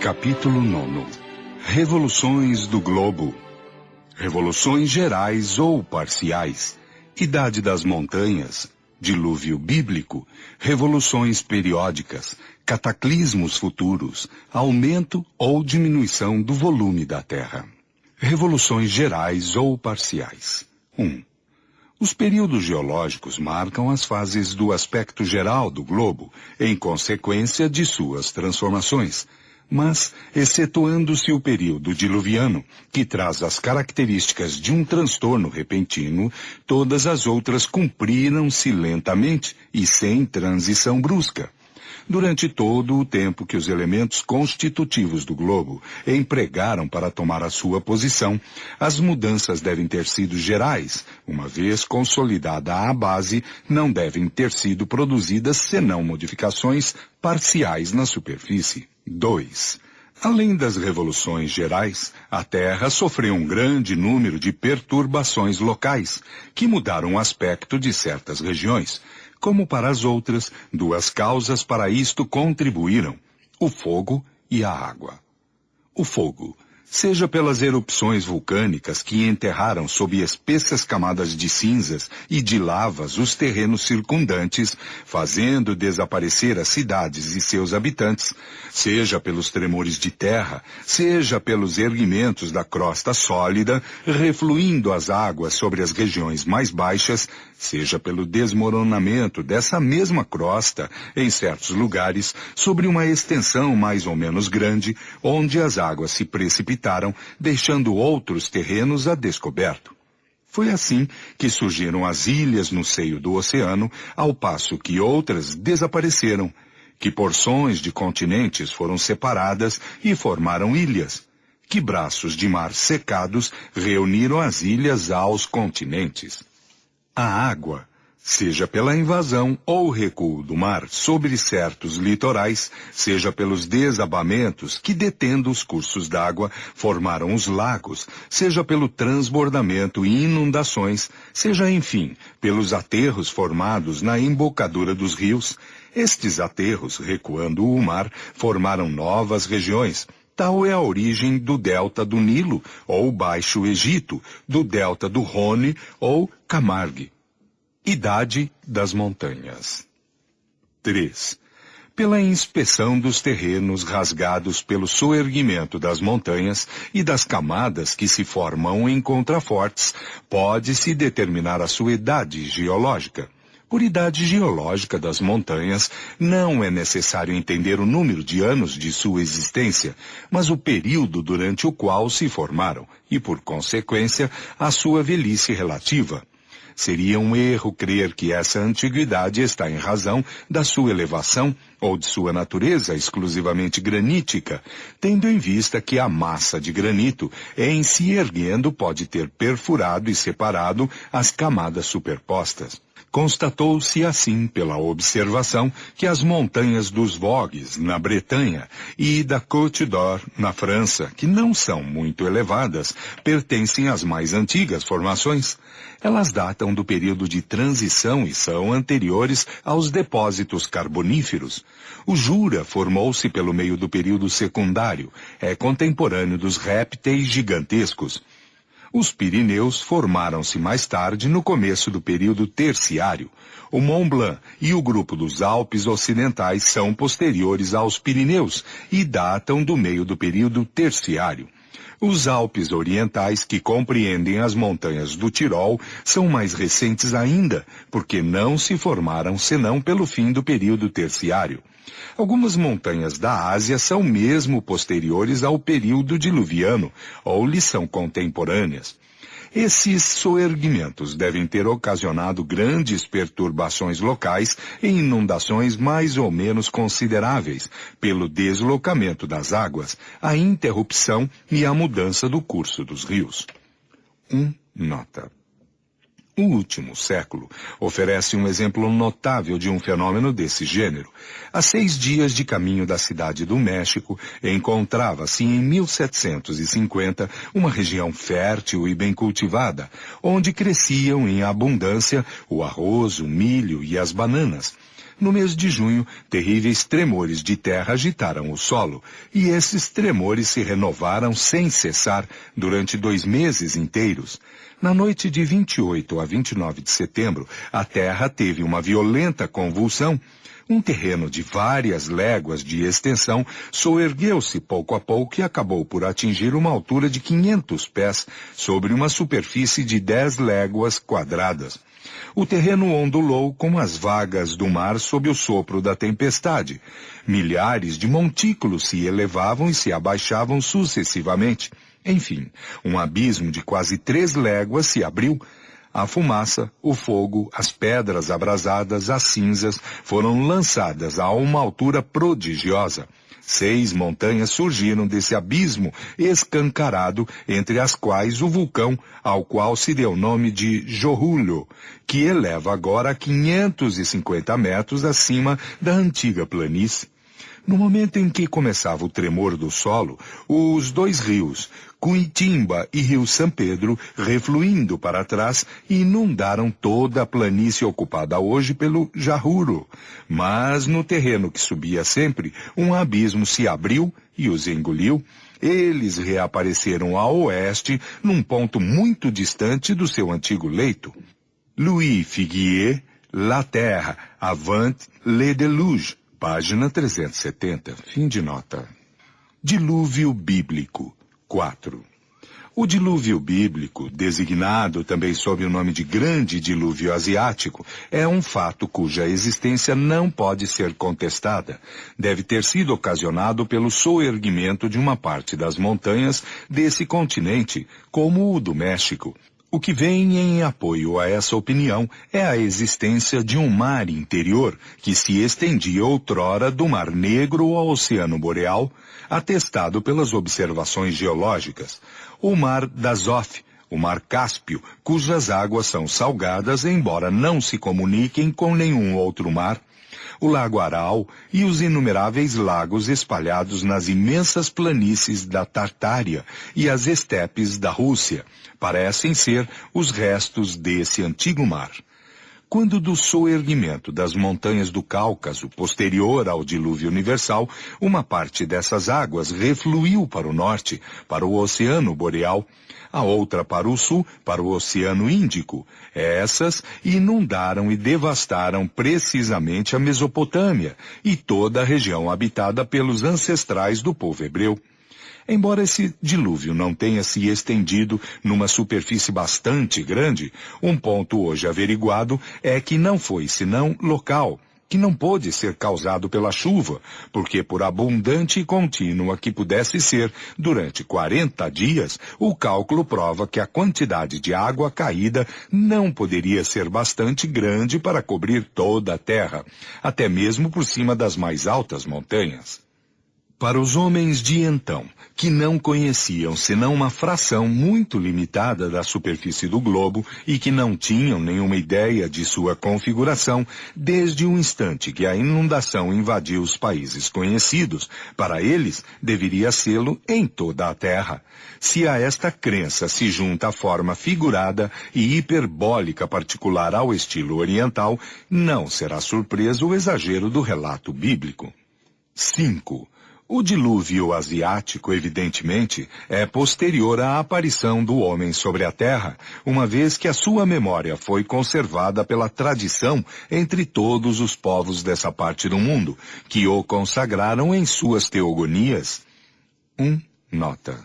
Capítulo 9. Revoluções do globo. Revoluções gerais ou parciais. Idade das montanhas. Dilúvio bíblico. Revoluções periódicas. Cataclismos futuros. Aumento ou diminuição do volume da Terra. Revoluções gerais ou parciais. 1. Os períodos geológicos marcam as fases do aspecto geral do globo, em consequência de suas transformações. Mas, excetuando-se o período diluviano, que traz as características de um transtorno repentino, todas as outras cumpriram-se lentamente e sem transição brusca. Durante todo o tempo que os elementos constitutivos do globo empregaram para tomar a sua posição, as mudanças devem ter sido gerais. Uma vez consolidada a base, não devem ter sido produzidas senão modificações parciais na superfície. 2. Além das revoluções gerais, a Terra sofreu um grande número de perturbações locais, que mudaram o aspecto de certas regiões. Como para as outras, duas causas para isto contribuíram: o fogo e a água. O fogo, seja pelas erupções vulcânicas que enterraram sob espessas camadas de cinzas e de lavas os terrenos circundantes, fazendo desaparecer as cidades e seus habitantes, seja pelos tremores de terra, seja pelos erguimentos da crosta sólida, refluindo as águas sobre as regiões mais baixas, seja pelo desmoronamento dessa mesma crosta, em certos lugares, sobre uma extensão mais ou menos grande, onde as águas se precipitaram, deixando outros terrenos a descoberto. Foi assim que surgiram as ilhas no seio do oceano, ao passo que outras desapareceram, que porções de continentes foram separadas e formaram ilhas, que braços de mar secados reuniram as ilhas aos continentes. A água, seja pela invasão ou recuo do mar sobre certos litorais, seja pelos desabamentos que, detendo os cursos d'água, formaram os lagos, seja pelo transbordamento e inundações, seja, enfim, pelos aterros formados na embocadura dos rios, estes aterros, recuando o mar, formaram novas regiões. Tal é a origem do delta do Nilo, ou Baixo Egito, do delta do Rhône, ou Camargue. Idade das montanhas. 3. Pela inspeção dos terrenos rasgados pelo soerguimento das montanhas e das camadas que se formam em contrafortes, pode-se determinar a sua idade geológica. Por idade geológica das montanhas, não é necessário entender o número de anos de sua existência, mas o período durante o qual se formaram e, por consequência, a sua velhice relativa. Seria um erro crer que essa antiguidade está em razão da sua elevação ou de sua natureza exclusivamente granítica, tendo em vista que a massa de granito, em se erguendo, pode ter perfurado e separado as camadas superpostas. Constatou-se assim pela observação que as montanhas dos Vosges, na Bretanha, e da Côte d'Or, na França, que não são muito elevadas, pertencem às mais antigas formações. Elas datam do período de transição e são anteriores aos depósitos carboníferos. O Jura formou-se pelo meio do período secundário, é contemporâneo dos répteis gigantescos. Os Pirineus formaram-se mais tarde no começo do período terciário. O Mont Blanc e o grupo dos Alpes Ocidentais são posteriores aos Pirineus e datam do meio do período terciário. Os Alpes Orientais, que compreendem as montanhas do Tirol, são mais recentes ainda, porque não se formaram senão pelo fim do período terciário. Algumas montanhas da Ásia são mesmo posteriores ao período diluviano, ou lhe são contemporâneas. Esses soerguimentos devem ter ocasionado grandes perturbações locais e inundações mais ou menos consideráveis, pelo deslocamento das águas, a interrupção e a mudança do curso dos rios. Nota. O último século oferece um exemplo notável de um fenômeno desse gênero. A 6 dias de caminho da cidade do México, encontrava-se em 1750 uma região fértil e bem cultivada, onde cresciam em abundância o arroz, o milho e as bananas. No mês de junho, terríveis tremores de terra agitaram o solo, e esses tremores se renovaram sem cessar durante 2 meses inteiros. Na noite de 28 a 29 de setembro, a terra teve uma violenta convulsão. Um terreno de várias léguas de extensão soergueu-se pouco a pouco e acabou por atingir uma altura de 500 pés sobre uma superfície de 10 léguas quadradas. O terreno ondulou como as vagas do mar sob o sopro da tempestade. Milhares de montículos se elevavam e se abaixavam sucessivamente. Enfim, um abismo de quase 3 léguas se abriu. A fumaça, o fogo, as pedras abrasadas, as cinzas foram lançadas a uma altura prodigiosa. 6 montanhas surgiram desse abismo escancarado, entre as quais o vulcão, ao qual se deu o nome de Jorulho, que eleva agora a 550 metros acima da antiga planície. No momento em que começava o tremor do solo, os 2 rios, Cuitimba e Rio São Pedro, refluindo para trás, inundaram toda a planície ocupada hoje pelo Jahuro. Mas no terreno que subia sempre, um abismo se abriu e os engoliu. Eles reapareceram a oeste, num ponto muito distante do seu antigo leito. Louis Figuier, La Terre, Avant le Déluge. Página 370, fim de nota. Dilúvio bíblico, 4. O dilúvio bíblico, designado também sob o nome de Grande Dilúvio Asiático, é um fato cuja existência não pode ser contestada. Deve ter sido ocasionado pelo soerguimento de uma parte das montanhas desse continente, como o do México. O que vem em apoio a essa opinião é a existência de um mar interior que se estendia outrora do Mar Negro ao Oceano Boreal, atestado pelas observações geológicas. O Mar d'Azov, o Mar Cáspio, cujas águas são salgadas, embora não se comuniquem com nenhum outro mar, o Lago Aral e os inumeráveis lagos espalhados nas imensas planícies da Tartária e as estepes da Rússia, parecem ser os restos desse antigo mar. Quando do soerguimento das montanhas do Cáucaso, posterior ao dilúvio universal, uma parte dessas águas refluiu para o norte, para o Oceano Boreal, a outra para o sul, para o Oceano Índico. Essas inundaram e devastaram precisamente a Mesopotâmia e toda a região habitada pelos ancestrais do povo hebreu. Embora esse dilúvio não tenha se estendido numa superfície bastante grande, um ponto hoje averiguado é que não foi senão local, que não pôde ser causado pela chuva, porque por abundante e contínua que pudesse ser, durante 40 dias, o cálculo prova que a quantidade de água caída não poderia ser bastante grande para cobrir toda a terra, até mesmo por cima das mais altas montanhas. Para os homens de então, que não conheciam senão uma fração muito limitada da superfície do globo e que não tinham nenhuma ideia de sua configuração, desde o instante que a inundação invadiu os países conhecidos, para eles deveria sê-lo em toda a terra. Se a esta crença se junta a forma figurada e hiperbólica particular ao estilo oriental, não será surpreso o exagero do relato bíblico. 5. O dilúvio asiático, evidentemente, é posterior à aparição do homem sobre a Terra, uma vez que a sua memória foi conservada pela tradição entre todos os povos dessa parte do mundo, que o consagraram em suas teogonias. 1. Nota.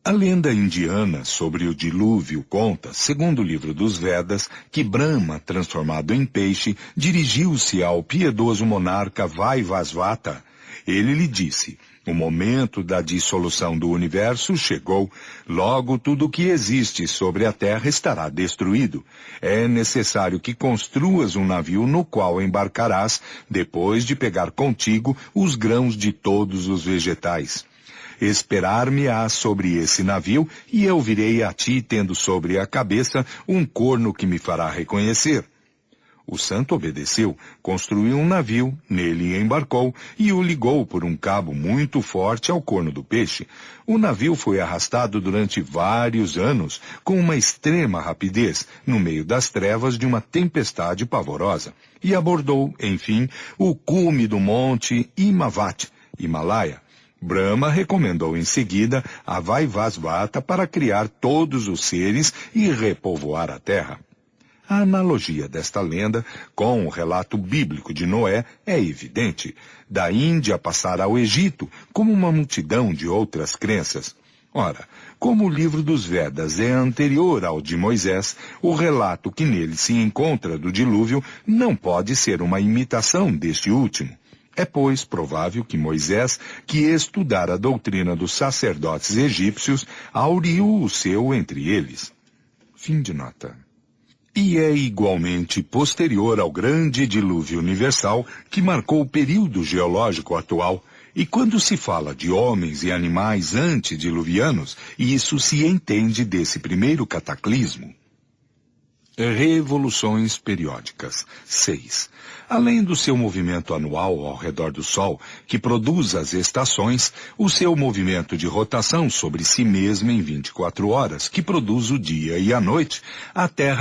A lenda indiana sobre o dilúvio conta, segundo o livro dos Vedas, que Brahma, transformado em peixe, dirigiu-se ao piedoso monarca Vaivasvata. Ele lhe disse: o momento da dissolução do universo chegou, logo tudo o que existe sobre a terra estará destruído. É necessário que construas um navio no qual embarcarás, depois de pegar contigo os grãos de todos os vegetais. Esperar-me-ás sobre esse navio, e eu virei a ti tendo sobre a cabeça um corno que me fará reconhecer. O santo obedeceu, construiu um navio, nele embarcou e o ligou por um cabo muito forte ao corno do peixe. O navio foi arrastado durante vários anos, com uma extrema rapidez, no meio das trevas de uma tempestade pavorosa. e abordou, enfim, o cume do monte Himavat, Himalaia. Brahma recomendou em seguida a Vaivasvata para criar todos os seres e repovoar a terra. A analogia desta lenda com o relato bíblico de Noé é evidente. Da Índia passar ao Egito, como uma multidão de outras crenças. Ora, como o livro dos Vedas é anterior ao de Moisés, o relato que nele se encontra do dilúvio não pode ser uma imitação deste último. É, pois, provável que Moisés, que estudara a doutrina dos sacerdotes egípcios, auriu o seu entre eles. Fim de nota. E é igualmente posterior ao grande dilúvio universal que marcou o período geológico atual. E quando se fala de homens e animais antediluvianos, isso se entende desse primeiro cataclismo. Revoluções periódicas. 6. Além do seu movimento anual ao redor do Sol, que produz as estações, o seu movimento de rotação sobre si mesma em 24 horas, que produz o dia e a noite, a Terra